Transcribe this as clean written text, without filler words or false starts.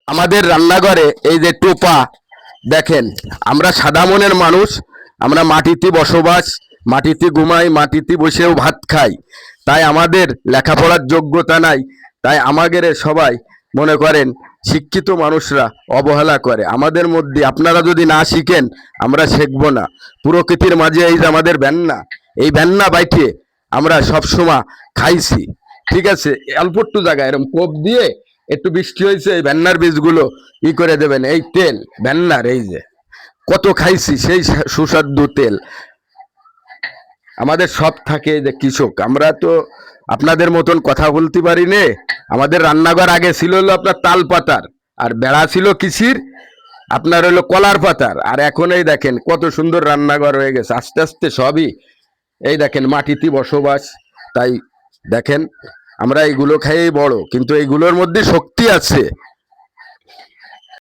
আমাদের রান্নাঘরে এই যে টোপা দেখেন, আমরা সাদা মনের মানুষ, আমরা মাটিতে বসবাস, মাটিতে ঘুমাই, মাটিতে বসেও ভাত খাই। তাই আমাদের লেখাপড়ার যোগ্যতা নাই। তাই আমাদের সবাই মনে করেন শিক্ষিত মানুষরা অবহেলা করে আমাদের মধ্যে। আপনারা যদি না শিখেন আমরা শিখবো না। প্রকৃতির মাঝে এই যে আমাদের ভেন্না, এই ভেন্না বাইটে আমরা সবসময় খাইছি। ঠিক আছে, অল্প একটু জায়গায় এরকম কোপ দিয়ে একটু বৃষ্টি হয়েছে, এই ভেন্নার বীজগুলো ই করে দেবেন। এই তেল ভেন্নার, এই যে কত খাইছি সেই সুস্বাদু তেল। আমাদের সব থাকে যে কৃষক, আমরা তো আপনাদের মতন কথা বলতে পারি নে। আমাদের রান্নাঘর আগে ছিল হলো আপনার তাল পাতার, আর বেড়া ছিল কৃষির আপনার হলো কলার পাতার। আর এখন এই দেখেন কত সুন্দর রান্নাঘর হয়ে গেছে। আস্তে আস্তে সবই এই দেখেন মাটিতে বসবাস। তাই দেখেন আমরা এইগুলো খাইয়েই বড়, কিন্তু এইগুলোর মধ্যে শক্তি আছে।